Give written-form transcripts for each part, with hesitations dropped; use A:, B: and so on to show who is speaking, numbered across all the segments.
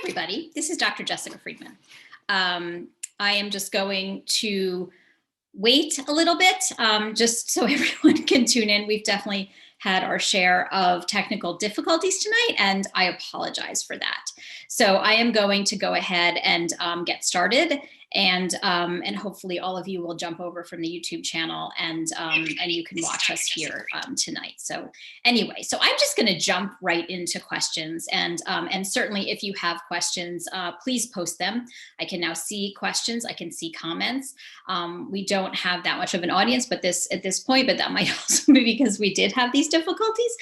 A: everybody. This is Dr. Jessica Freedman. I am just going to wait a little bit just so everyone can tune in. We've definitely had our share of technical difficulties tonight, and I apologize for that. So I am going to go ahead and get started, and hopefully all of you will jump over from the YouTube channel and you can watch us here tonight. So anyway, so I'm just going to jump right into questions, and certainly if you have questions, please post them. I can now see questions. I can see comments. We don't have that much of an audience, but at this point, but that might also be because we did have these difficulties.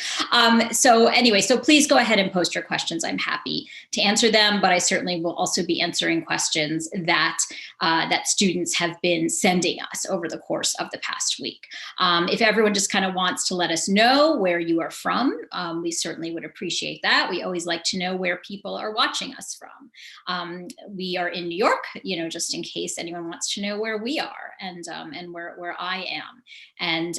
A: So anyway, so please go ahead and post your questions. I'm happy to answer them, but I certainly will also be answering questions that that students have been sending us over the course of the past week. If everyone just kind of wants to let us know where you are from, we certainly would appreciate that. We always like to know where people are watching us from. We are in New York, you know, just in case anyone wants to know where we are and where I am. And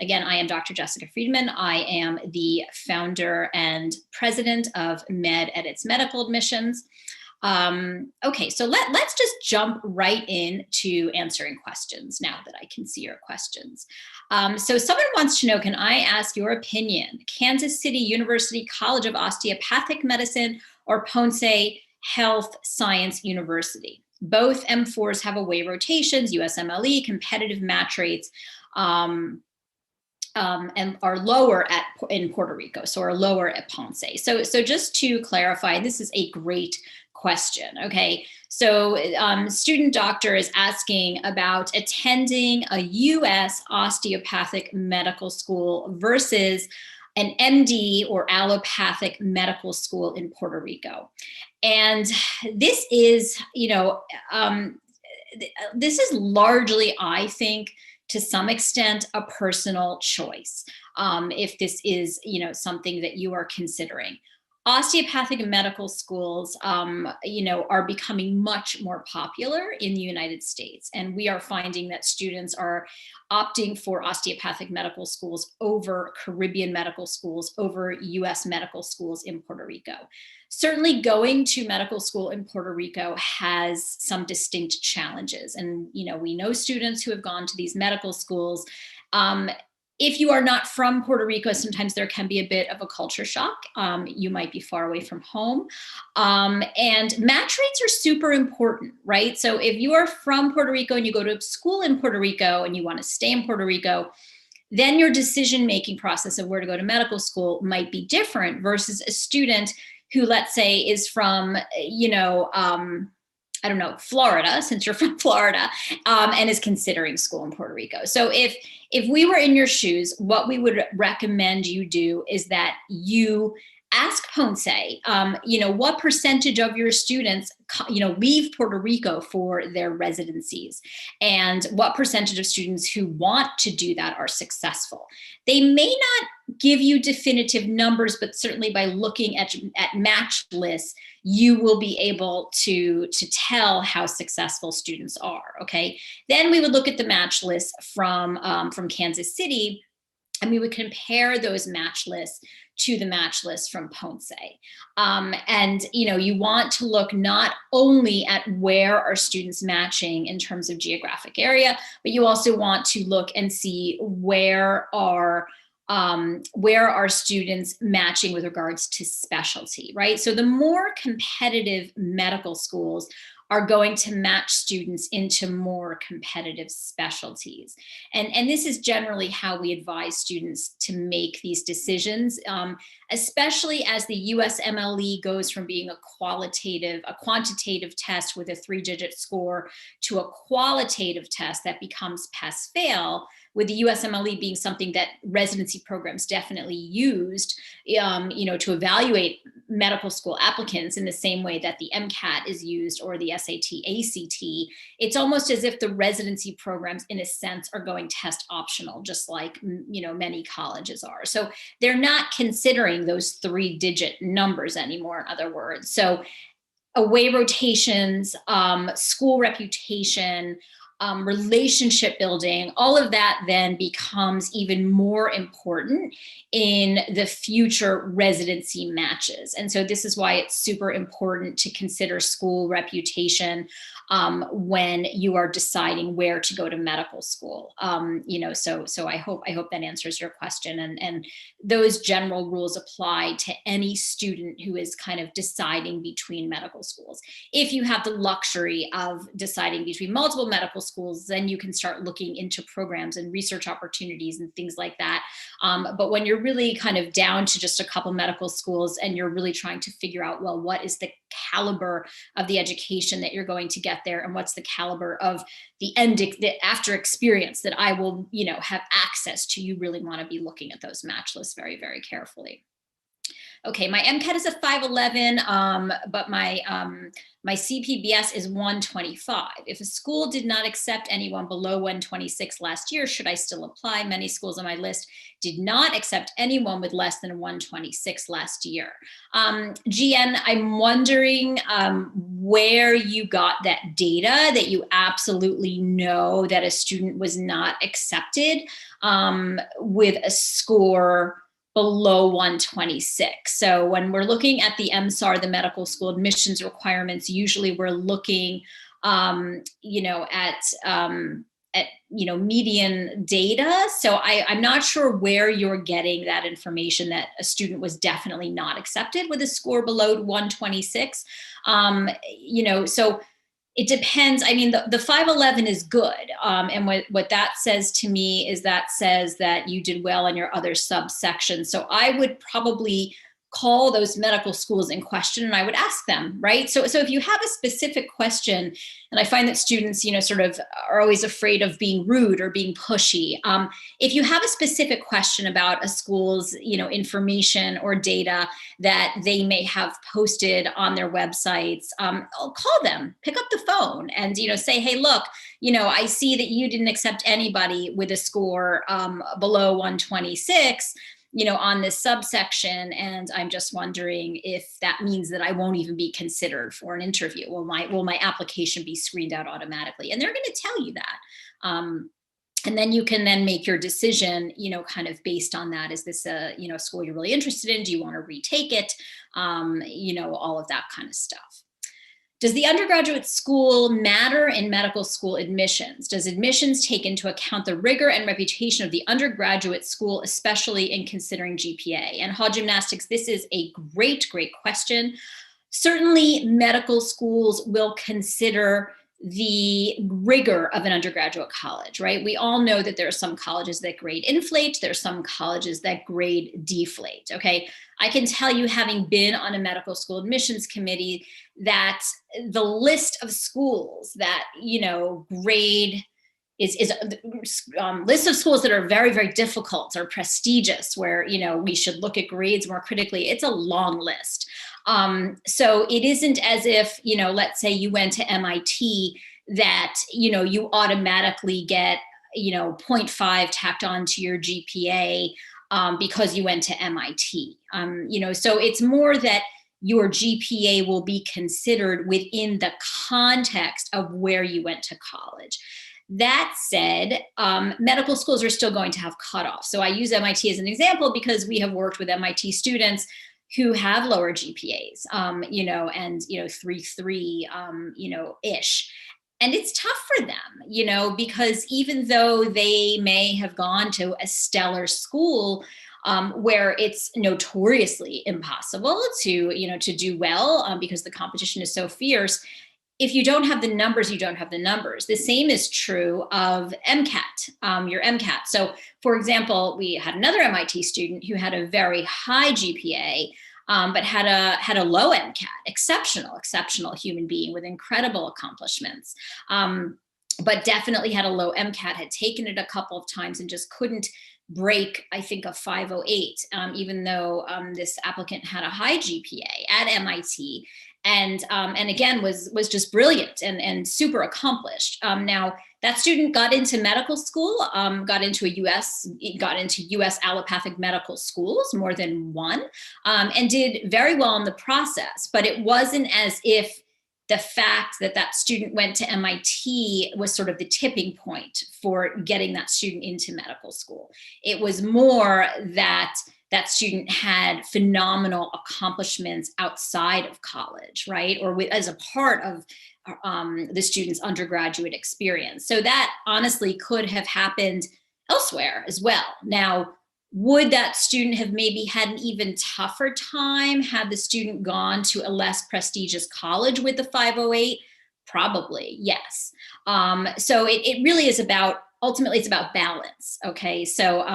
A: again, I am Dr. Jessica Freedman. I am the founder and president of MedEdits Medical Admissions. Okay, so let's just jump right into answering questions now that I can see your questions. So someone wants to know, can I ask your opinion? Kansas City University College of Osteopathic Medicine or Ponce Health Science University? Both M4s have away rotations, USMLE, competitive match rates, and are lower in Puerto Rico, so are lower at Ponce. So just to clarify, this is a great question. Okay, so student doctor is asking about attending a U.S. osteopathic medical school versus an MD or allopathic medical school in Puerto Rico. And this is, you know, this is largely, I think, to some extent, a personal choice. If this is, you know, something that you are considering. Osteopathic medical schools, you know, are becoming much more popular in the United States. And we are finding that students are opting for osteopathic medical schools over Caribbean medical schools, over US medical schools in Puerto Rico. Certainly going to medical school in Puerto Rico has some distinct challenges. And, you know, we know students who have gone to these medical schools. If you are not from Puerto Rico, sometimes there can be a bit of a culture shock. You might be far away from home. And match rates are super important, right? So if you are from Puerto Rico and you go to school in Puerto Rico and you want to stay in Puerto Rico, then your decision-making process of where to go to medical school might be different versus a student who, let's say, is from, you know, I don't know, Florida, since you're from Florida, and is considering school in Puerto Rico. So if we were in your shoes, what we would recommend you do is that you ask Ponce, you know, what percentage of your students, you know, leave Puerto Rico for their residencies, and what percentage of students who want to do that are successful. They may not give you definitive numbers, but certainly by looking at match lists, you will be able to tell how successful students are, okay? Then we would look at the match lists from Kansas City, and we would compare those match lists to the match list from Ponce. And, you know, you want to look not only at where are students matching in terms of geographic area, but you also want to look and see where are students matching with regards to specialty, right? So the more competitive medical schools are going to match students into more competitive specialties. And this is generally how we advise students to make these decisions, especially as the USMLE goes from being a quantitative test with a 3-digit score to a qualitative test that becomes pass-fail, with the USMLE being something that residency programs definitely used, you know, to evaluate medical school applicants in the same way that the MCAT is used or the SAT, ACT. It's almost as if the residency programs, in a sense, are going test optional, just like, you know, many colleges are. So they're not considering those 3-digit numbers anymore, in other words. So away rotations, school reputation, relationship building, all of that then becomes even more important in the future residency matches. And so this is why it's super important to consider school reputation when you are deciding where to go to medical school. So I hope that answers your question. And those general rules apply to any student who is kind of deciding between medical schools. If you have the luxury of deciding between multiple medical schools, then you can start looking into programs and research opportunities and things like that. But when you're really kind of down to just a couple medical schools and you're really trying to figure out, well, what is the caliber of the education that you're going to get there, and what's the caliber of the after experience that I will, have access to, you really want to be looking at those match lists very, very carefully. Okay, my MCAT is a 511, but my CPBS is 125. If a school did not accept anyone below 126 last year, should I still apply? Many schools on my list did not accept anyone with less than 126 last year. GN, I'm wondering where you got that data that you absolutely know that a student was not accepted with a score below 126. So when we're looking at the MSAR, the medical school admissions requirements, usually we're looking, at median data. So I'm not sure where you're getting that information that a student was definitely not accepted with a score below 126. So it depends. I mean, the 511 is good. And what that says to me is that says that you did well in your other subsections. So I would probably call those medical schools in question and I would ask them, right? So if you have a specific question, and I find that students, sort of are always afraid of being rude or being pushy. If you have a specific question about a school's, information or data that they may have posted on their websites, I'll call them, pick up the phone and, say, hey, look, I see that you didn't accept anybody with a score below 126. On this subsection, and I'm just wondering if that means that I won't even be considered for an interview. Will my application be screened out automatically? And they're going to tell you that. And then you can then make your decision, kind of based on that. Is this a, school you're really interested in? Do you want to retake it? All of that kind of stuff. Does the undergraduate school matter in medical school admissions? Does admissions take into account the rigor and reputation of the undergraduate school, especially in considering GPA? And hall gymnastics, this is a great, great question. Certainly, medical schools will consider the rigor of an undergraduate college, right? We all know that there are some colleges that grade inflate, there are some colleges that grade deflate, okay? I can tell you, having been on a medical school admissions committee, that the list of schools that, grade is list of schools that are very, very difficult or prestigious, where, we should look at grades more critically. It's a long list. So it isn't as if, let's say you went to MIT, that, you automatically get, 0.5 tacked onto your GPA because you went to MIT. So it's more that your GPA will be considered within the context of where you went to college. That said, medical schools are still going to have cutoffs. So I use MIT as an example because we have worked with MIT students who have lower GPAs, and 3.3, ish. And it's tough for them, because even though they may have gone to a stellar school, where it's notoriously impossible to do well because the competition is so fierce. If you don't have the numbers, you don't have the numbers. The same is true of MCAT, your MCAT. So for example, we had another MIT student who had a very high GPA, but had a low MCAT, exceptional human being with incredible accomplishments. But definitely had a low MCAT, had taken it a couple of times and just couldn't break, I think, a 508, even though this applicant had a high GPA at MIT, and again was just brilliant and super accomplished. Now that student got into medical school, got into US allopathic medical schools, more than one, and did very well in the process. But it wasn't as if the fact that that student went to MIT was sort of the tipping point for getting that student into medical school. It was more that that student had phenomenal accomplishments outside of college, right? Or as a part of the student's undergraduate experience. So that honestly could have happened elsewhere as well. Now, would that student have maybe had an even tougher time had the student gone to a less prestigious college with the 508? Probably, yes. So it really is about, ultimately it's about balance. Okay. So,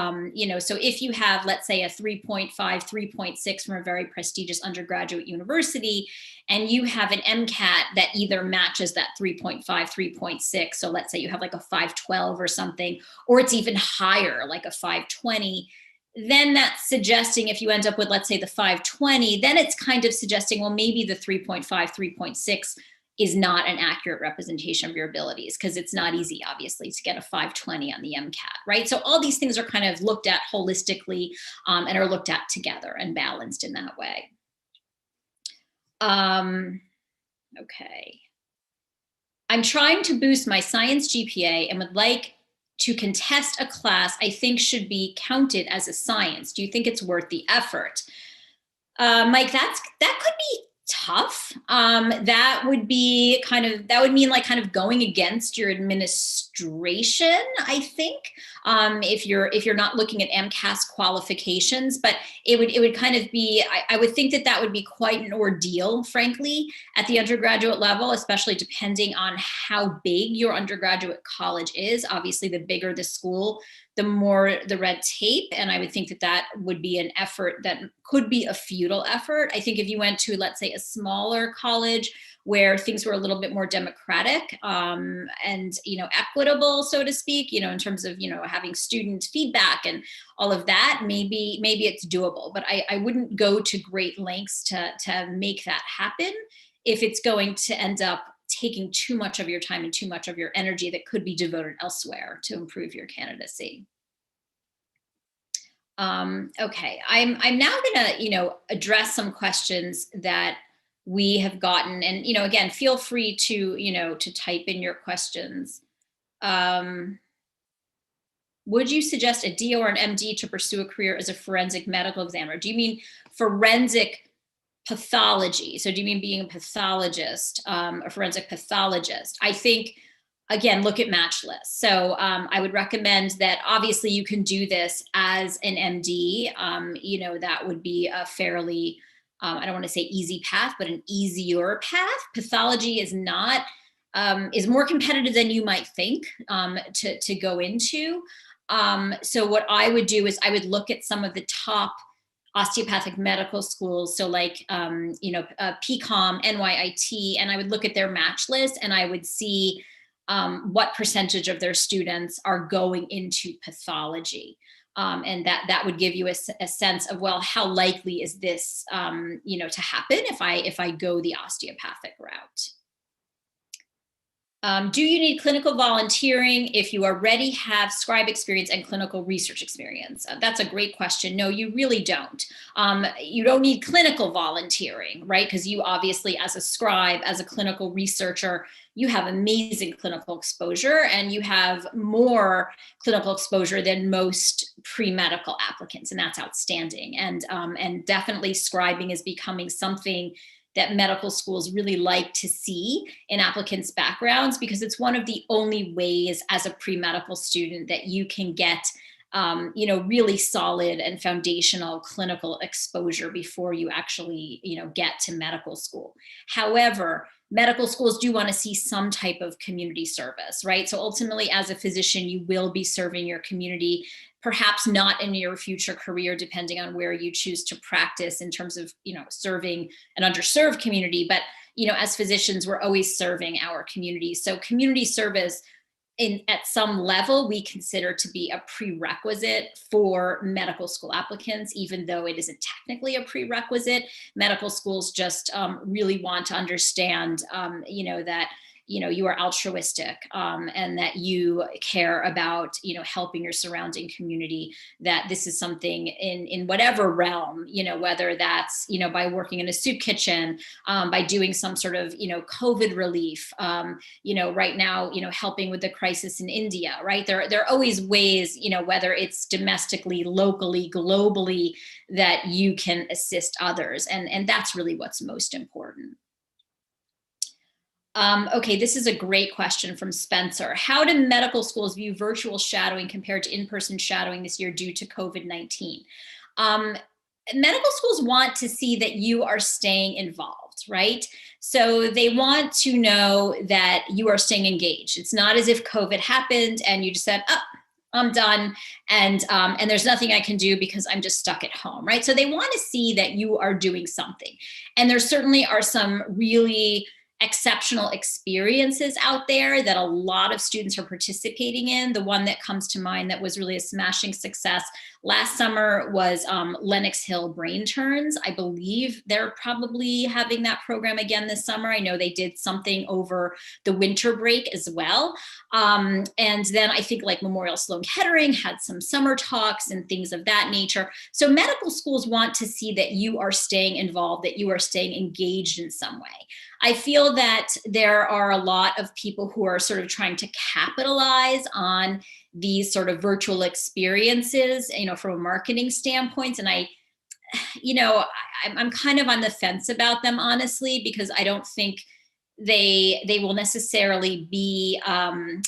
A: so if you have, let's say, a 3.5, 3.6 from a very prestigious undergraduate university, and you have an MCAT that either matches that 3.5, 3.6. So let's say you have like a 512 or something, or it's even higher, like a 520. Then that's suggesting, if you end up with, let's say, the 520, then it's kind of suggesting, well, maybe the 3.5, 3.6 is not an accurate representation of your abilities, because it's not easy, obviously, to get a 520 on the MCAT, right? So all these things are kind of looked at holistically and are looked at together and balanced in that way. Okay. I'm trying to boost my science GPA and would like to contest a class I think should be counted as a science. Do you think it's worth the effort? Mike, that could be tough. That would be that would mean like kind of going against your administration, I think, if you're not looking at MCAS qualifications. But it would kind of be, I would think that would be quite an ordeal, frankly, at the undergraduate level, especially depending on how big your undergraduate college is. Obviously, the bigger the school, the more the red tape. And I would think that would be an effort that could be a futile effort. I think if you went to, let's say, a smaller college where things were a little bit more democratic and, equitable, so to speak, in terms of, having student feedback and all of that, maybe it's doable. But I wouldn't go to great lengths to make that happen if it's going to end up taking too much of your time and too much of your energy that could be devoted elsewhere to improve your candidacy. Okay, I'm now gonna, address some questions that we have gotten, and, again, feel free to, to type in your questions. Would you suggest a DO or an MD to pursue a career as a forensic medical examiner? Do you mean forensic pathology? So do you mean being a pathologist, a forensic pathologist? I think, again, look at match lists. So I would recommend that obviously you can do this as an MD. That would be a fairly, I don't want to say easy path, but an easier path. Pathology is not, is more competitive than you might think to go into. So what I would do is I would look at some of the top osteopathic medical schools. So like, PCOM, NYIT, and I would look at their match list and I would see what percentage of their students are going into pathology. And that would give you a sense of, well, how likely is this, to happen if I go the osteopathic route? Do you need clinical volunteering if you already have scribe experience and clinical research experience? That's a great question. No, you really don't. You don't need clinical volunteering, right? Because you obviously, as a scribe, as a clinical researcher, you have amazing clinical exposure and you have more clinical exposure than most pre-medical applicants, and that's outstanding. And definitely scribing is becoming something that medical schools really like to see in applicants' backgrounds, because it's one of the only ways as a pre-medical student that you can get really solid and foundational clinical exposure before you actually, get to medical school. However, medical schools do want to see some type of community service, right? So ultimately, as a physician, you will be serving your community, perhaps not in your future career, depending on where you choose to practice in terms of, serving an underserved community. But, as physicians, we're always serving our community. So community service at some level, we consider to be a prerequisite for medical school applicants, even though it isn't technically a prerequisite. Medical schools just really want to understand, that you are altruistic, and that you care about, helping your surrounding community, that this is something in whatever realm, whether that's, by working in a soup kitchen, by doing some sort of, COVID relief, right now, helping with the crisis in India, right? There are always ways, whether it's domestically, locally, globally, that you can assist others. And that's really what's most important. Okay, this is a great question from Spencer. How do medical schools view virtual shadowing compared to in-person shadowing this year due to COVID-19? Medical schools want to see that you are staying involved, right? So they want to know that you are staying engaged. It's not as if COVID happened and you just said, oh, I'm done, and there's nothing I can do because I'm just stuck at home, right? So they want to see that you are doing something. And there certainly are some really exceptional experiences out there that a lot of students are participating in. The one that comes to mind that was really a smashing success last summer was Lenox Hill Brain Turns. I believe they're probably having that program again this summer. I know they did something over the winter break as well. And then I think like Memorial Sloan Kettering had some summer talks and things of that nature. So medical schools want to see that you are staying involved, that you are staying engaged in some way. I feel that there are a lot of people who are sort of trying to capitalize on these sort of virtual experiences, from a marketing standpoint. And I'm kind of on the fence about them, honestly, because I don't think they will necessarily be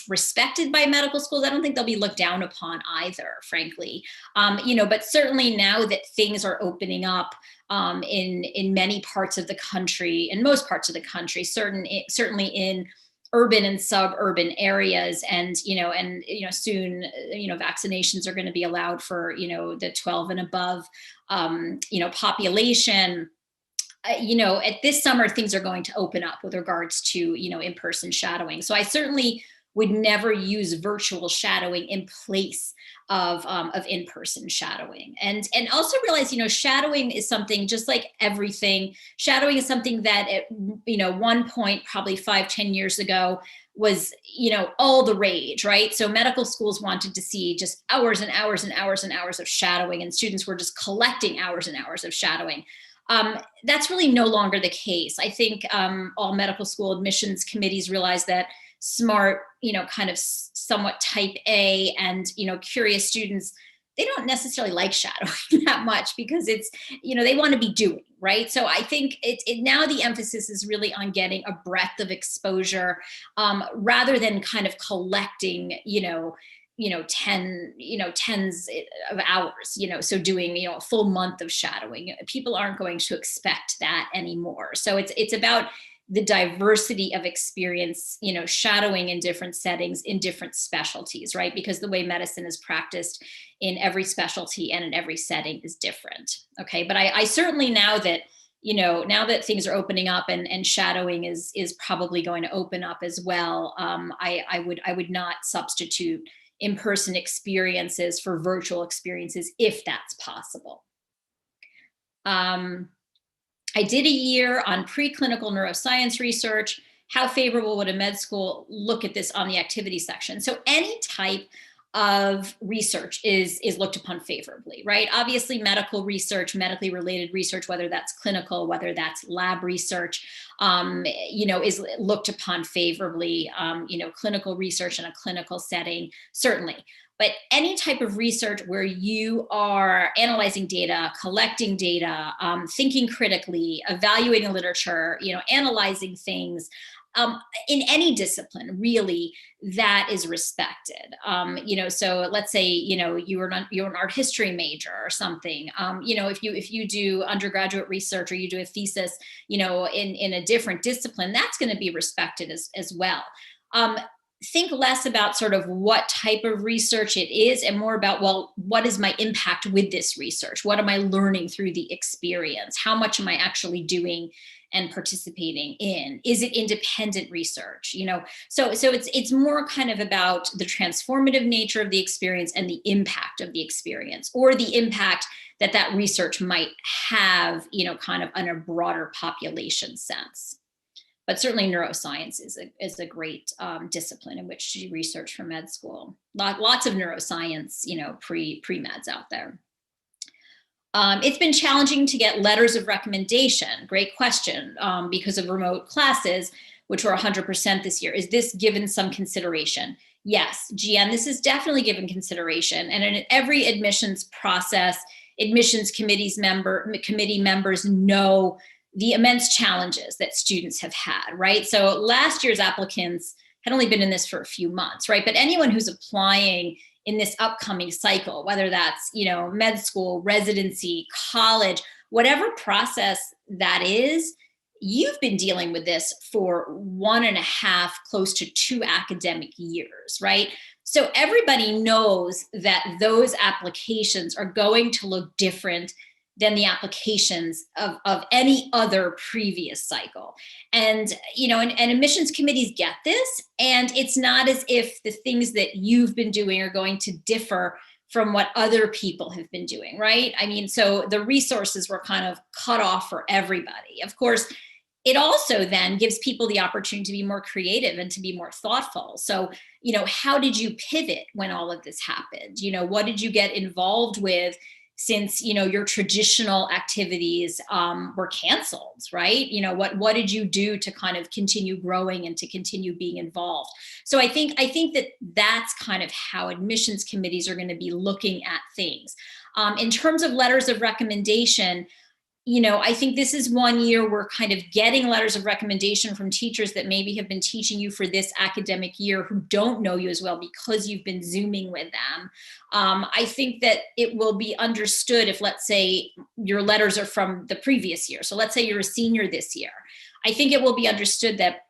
A: respected by medical schools. I don't think they'll be looked down upon either, frankly. But certainly now that things are opening up in many parts of the country, in most parts of the country, certainly in urban and suburban areas, and soon vaccinations are going to be allowed for the 12 and above population. At this summer, things are going to open up with regards to, in-person shadowing. So I certainly would never use virtual shadowing in place of in-person shadowing. And also realize, shadowing is something, just like everything, shadowing is something that at, one point, probably 5-10 years ago, was, all the rage, right? So medical schools wanted to see just hours and hours and hours and hours of shadowing, and students were just collecting hours and hours of shadowing. That's really no longer the case. I think all medical school admissions committees realize that smart, kind of somewhat type A and, curious students, they don't necessarily like shadowing that much because it's, they want to be doing, right? So I think now the emphasis is really on getting a breadth of exposure rather than kind of collecting, tens of hours, so doing, a full month of shadowing. People aren't going to expect that anymore. So it's about the diversity of experience, shadowing in different settings, in different specialties, right? Because the way medicine is practiced in every specialty and in every setting is different. Okay. But I certainly, now that things are opening up and shadowing is probably going to open up as well, I would not substitute in-person experiences for virtual experiences if that's possible. I did a year on preclinical neuroscience research. How favorable would a med school look at this on the activity section? So any type of research is looked upon favorably, right? Obviously, medical research, medically related research, whether that's clinical, whether that's lab research, is looked upon favorably. Clinical research in a clinical setting, certainly. But any type of research where you are analyzing data, collecting data, thinking critically, evaluating literature, analyzing things, in any discipline, really, that is respected. So let's say, you're an art history major or something. If you do undergraduate research or you do a thesis, in a different discipline, that's going to be respected as well. Think less about sort of what type of research it is and more about, well, what is my impact with this research? What am I learning through the experience? How much am I actually doing and participating in? Is it independent research? So it's more kind of about the transformative nature of the experience and the impact of the experience, or the impact that research might have, kind of on a broader population sense. But certainly neuroscience is a great discipline in which to research for med school. Lots of neuroscience, pre-meds out there. It's been challenging to get letters of recommendation. Great question, because of remote classes, which were 100% this year. Is this given some consideration? Yes, GN, this is definitely given consideration. And in every admissions process, admissions committee members know the immense challenges that students have had, right? So last year's applicants had only been in this for a few months, right? But anyone who's applying in this upcoming cycle, whether that's, med school, residency, college, whatever process that is, you've been dealing with this for 1.5, close to 2 academic years, right? So everybody knows that those applications are going to look different than the applications of any other previous cycle. And, and admissions committees get this, and it's not as if the things that you've been doing are going to differ from what other people have been doing, right? I mean, so the resources were kind of cut off for everybody. Of course, it also then gives people the opportunity to be more creative and to be more thoughtful. So, how did you pivot when all of this happened? What did you get involved with since, your traditional activities were canceled, right? What did you do to kind of continue growing and to continue being involved? So I think that that's kind of how admissions committees are going to be looking at things. In terms of letters of recommendation, I think this is one year we're kind of getting letters of recommendation from teachers that maybe have been teaching you for this academic year who don't know you as well because you've been Zooming with them. I think that it will be understood if, let's say, your letters are from the previous year. So let's say you're a senior this year. I think it will be understood that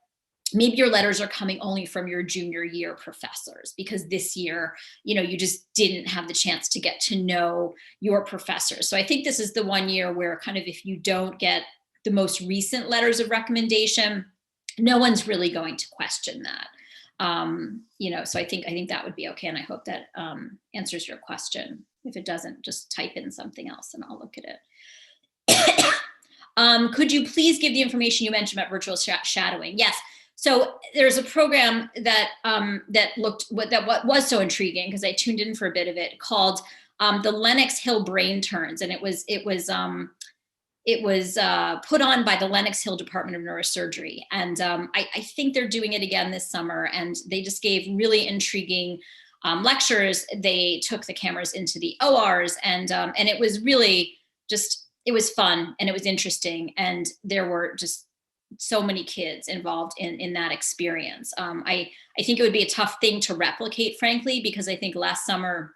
A: maybe your letters are coming only from your junior year professors because this year, you just didn't have the chance to get to know your professors. So I think this is the one year where kind of if you don't get the most recent letters of recommendation, no one's really going to question that. So I think that would be okay. And I hope that answers your question. If it doesn't, just type in something else and I'll look at it. Could you please give the information you mentioned about virtual shadowing? Yes. So there's a program that what was so intriguing because I tuned in for a bit of it called the Lenox Hill Brain Turns, and it was put on by the Lenox Hill Department of Neurosurgery, and I think they're doing it again this summer, and they just gave really intriguing lectures. They took the cameras into the ORs, and it was really it was fun and it was interesting, and there were just so many kids involved in that experience. I think it would be a tough thing to replicate, frankly, because I think last summer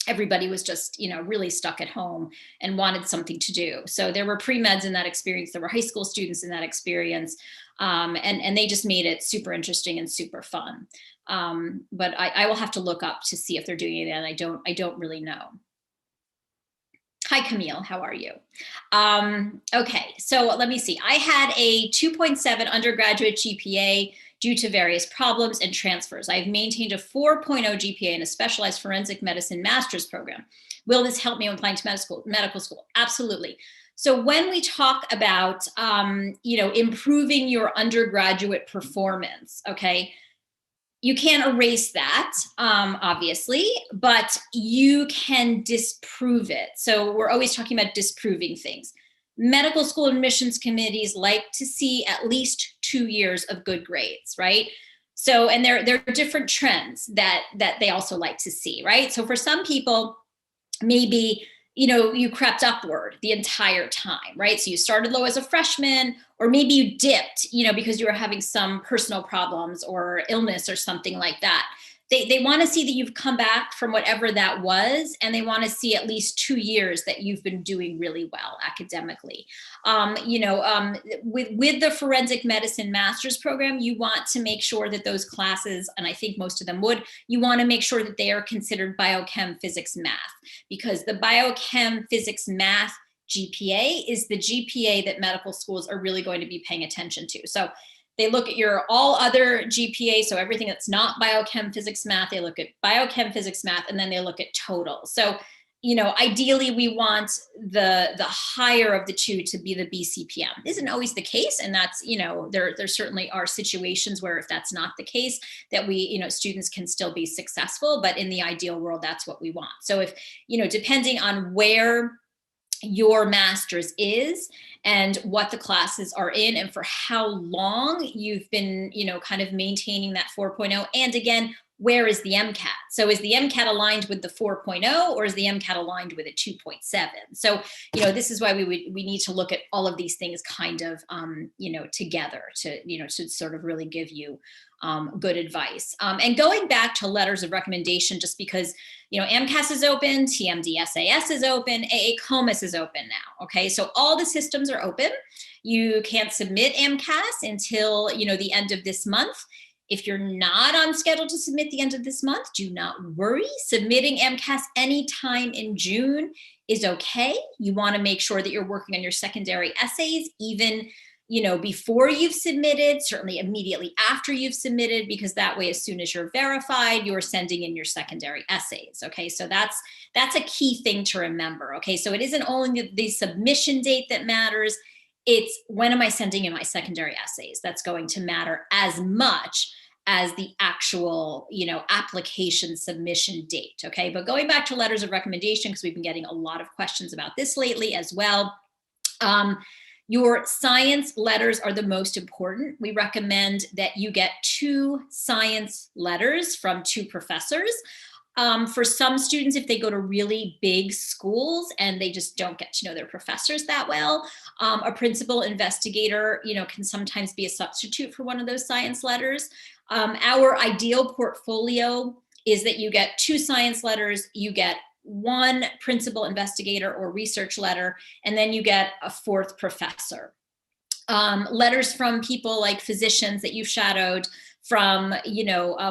A: everybody was just, really stuck at home and wanted something to do. So there were pre-meds in that experience. There were high school students in that experience. And they just made it super interesting and super fun. But I will have to look up to see if they're doing it. And I don't really know. Hi, Camille, how are you? Okay, so let me see. I had a 2.7 undergraduate GPA due to various problems and transfers. I've maintained a 4.0 GPA in a specialized forensic medicine master's program. Will this help me when applying to medical school? Absolutely. So when we talk about, improving your undergraduate performance, okay, you can't erase that, obviously, but you can disprove it. So we're always talking about disproving things. Medical school admissions committees like to see at least 2 years of good grades, right? So, and there are different trends that they also like to see, right? So for some people, maybe, you crept upward the entire time, right? So you started low as a freshman, or maybe you dipped, because you were having some personal problems or illness or something like that. They want to see that you've come back from whatever that was, and they want to see at least 2 years that you've been doing really well academically. With the forensic medicine master's program, you want to make sure that those classes, and I think most of them would, you want to make sure that they are considered biochem, physics, math, because the biochem, physics, math GPA is the GPA that medical schools are really going to be paying attention to. So they look at your all other GPA, so everything that's not biochem, physics, math, they look at biochem, physics, math, and then they look at total. So, ideally we want the higher of the two to be the BCPM. Isn't always the case, and that's, there certainly are situations where if that's not the case, that we, students can still be successful, but in the ideal world, that's what we want. So if, depending on where your master's is and what the classes are in and for how long you've been, kind of maintaining that 4.0. And again, where is the MCAT? So is the MCAT aligned with the 4.0 or is the MCAT aligned with a 2.7? So, this is why we need to look at all of these things kind of, together to sort of really give you good advice. And going back to letters of recommendation, just because, AMCAS is open, TMD-SAS is open, AA-COMAS is open now, okay? So all the systems are open. You can't submit AMCAS until, the end of this month. If you're not on schedule to submit the end of this month, do not worry. Submitting MCAS anytime in June is okay. You want to make sure that you're working on your secondary essays, even before you've submitted, certainly immediately after you've submitted, because that way, as soon as you're verified, you're sending in your secondary essays. Okay, so that's a key thing to remember. Okay, so it isn't only the submission date that matters. It's when am I sending in my secondary essays that's going to matter as much as the actual, application submission date, okay? But going back to letters of recommendation, because we've been getting a lot of questions about this lately as well. Your science letters are the most important. We recommend that you get 2 science letters from 2 professors. For some students, if they go to really big schools and they just don't get to know their professors that well, a principal investigator, can sometimes be a substitute for one of those science letters. Our ideal portfolio is that you get 2 science letters, you get 1 principal investigator or research letter, and then you get a 4th professor. Letters from people like physicians that you've shadowed, from,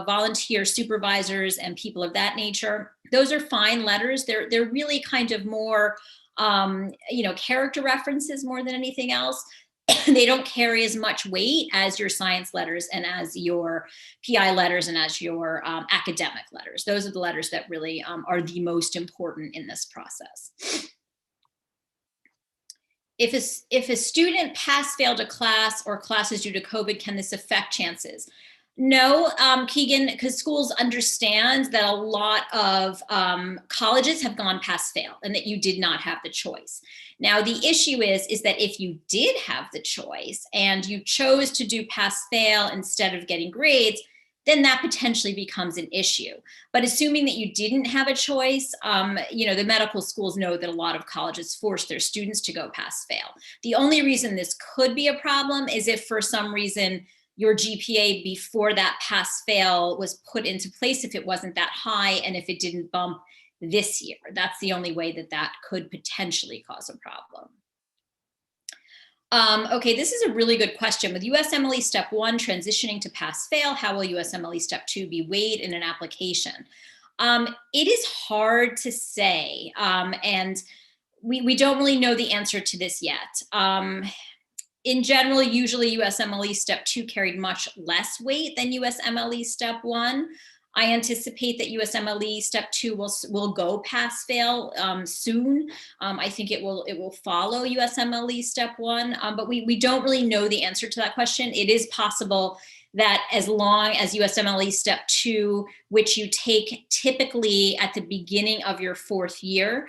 A: volunteer supervisors and people of that nature. Those are fine letters. They're really kind of more, character references more than anything else. They don't carry as much weight as your science letters and as your PI letters and as your academic letters. Those are the letters that really are the most important in this process. If a student pass-failed a class or classes due to COVID, can this affect chances? No, Keegan, because schools understand that a lot of colleges have gone pass-fail and that you did not have the choice. Now, the issue is that if you did have the choice and you chose to do pass-fail instead of getting grades, then that potentially becomes an issue. But assuming that you didn't have a choice, the medical schools know that a lot of colleges force their students to go pass-fail. The only reason this could be a problem is if for some reason your GPA before that pass-fail was put into place, if it wasn't that high and if it didn't bump this year. That's the only way that could potentially cause a problem. Okay, this is a really good question. With USMLE Step 1 transitioning to pass-fail, how will USMLE Step 2 be weighed in an application? It is hard to say, and we don't really know the answer to this yet. In general, usually USMLE Step 2 carried much less weight than USMLE Step 1. I anticipate that USMLE Step 2 will go pass-fail soon. I think it will follow USMLE Step 1, but we don't really know the answer to that question. It is possible that as long as USMLE Step 2, which you take typically at the beginning of your 4th year,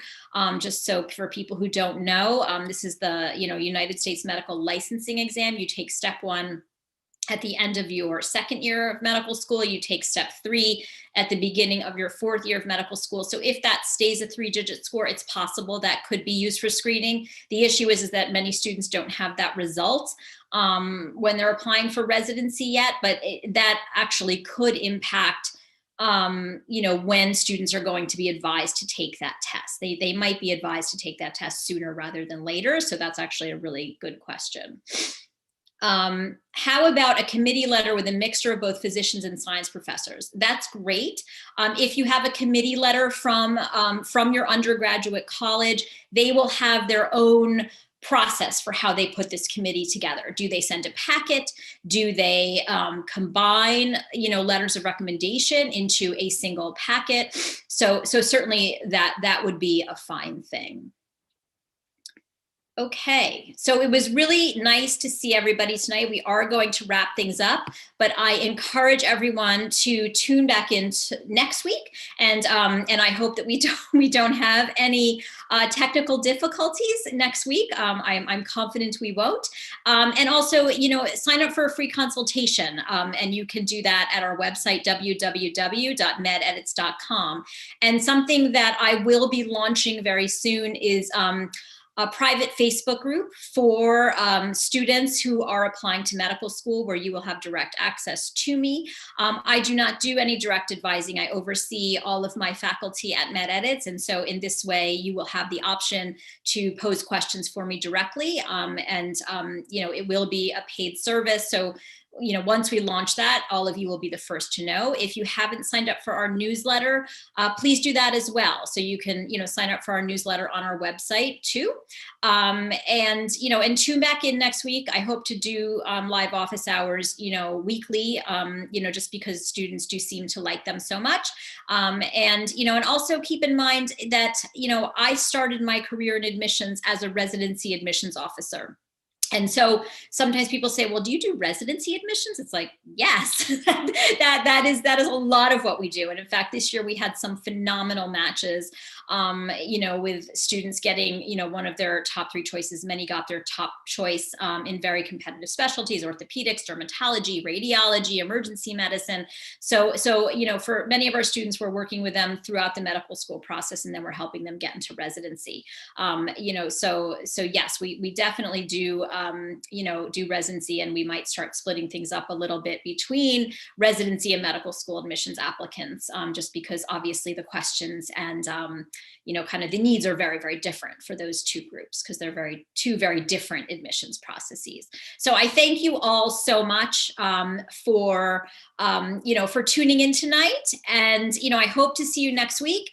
A: just so for people who don't know, this is the United States Medical Licensing Exam. You take Step 1 at the end of your 2nd year of medical school. You take Step 3 at the beginning of your 4th year of medical school. So if that stays a 3-digit score, it's possible that could be used for screening. The issue is that many students don't have that result when they're applying for residency yet, but that actually could impact when students are going to be advised to take that test. They might be advised to take that test sooner rather than later. So that's actually a really good question. How about a committee letter with a mixture of both physicians and science professors? That's great. If you have a committee letter from your undergraduate college, they will have their own process for how they put this committee together. Do they send a packet? Do they combine, letters of recommendation into a single packet? So certainly that would be a fine thing. Okay, so it was really nice to see everybody tonight. We are going to wrap things up, but I encourage everyone to tune back in next week, and I hope that we don't have any technical difficulties next week. I'm confident we won't. And also, sign up for a free consultation, and you can do that at our website www.mededits.com. And something that I will be launching very soon is a private Facebook group for students who are applying to medical school, where you will have direct access to me. I do not do any direct advising. I oversee all of my faculty at MedEdits. And so in this way, you will have the option to pose questions for me directly. It will be a paid service. So once we launch that, all of you will be the first to know. If you haven't signed up for our newsletter, please do that as well. So you can, sign up for our newsletter on our website too. And tune back in next week. I hope to do live office hours, weekly, just because students do seem to like them so much. And also keep in mind that, I started my career in admissions as a residency admissions officer. And so sometimes people say, well, do you do residency admissions? It's like, yes, that is a lot of what we do. And in fact, this year we had some phenomenal matches, with students getting, one of their top 3 choices. Many got their top choice in very competitive specialties: orthopedics, dermatology, radiology, emergency medicine. So, for many of our students, we're working with them throughout the medical school process, and then we're helping them get into residency. So yes, we definitely do residency, and we might start splitting things up a little bit between residency and medical school admissions applicants, just because obviously the questions and, kind of the needs are very, very different for those two groups, because they're two very different admissions processes. So I thank you all so much for tuning in tonight. And, I hope to see you next week.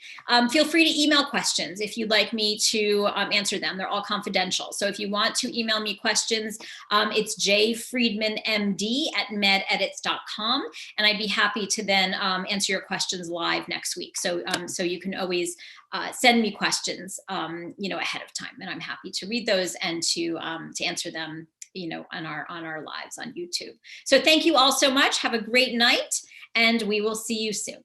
A: Feel free to email questions if you'd like me to answer them. They're all confidential. So if you want to email me questions, it's jfreedmanmd@mededits.com. And I'd be happy to then answer your questions live next week. So you can always send me questions, ahead of time. And I'm happy to read those and to answer them, on our lives on YouTube. So thank you all so much. Have a great night, and we will see you soon.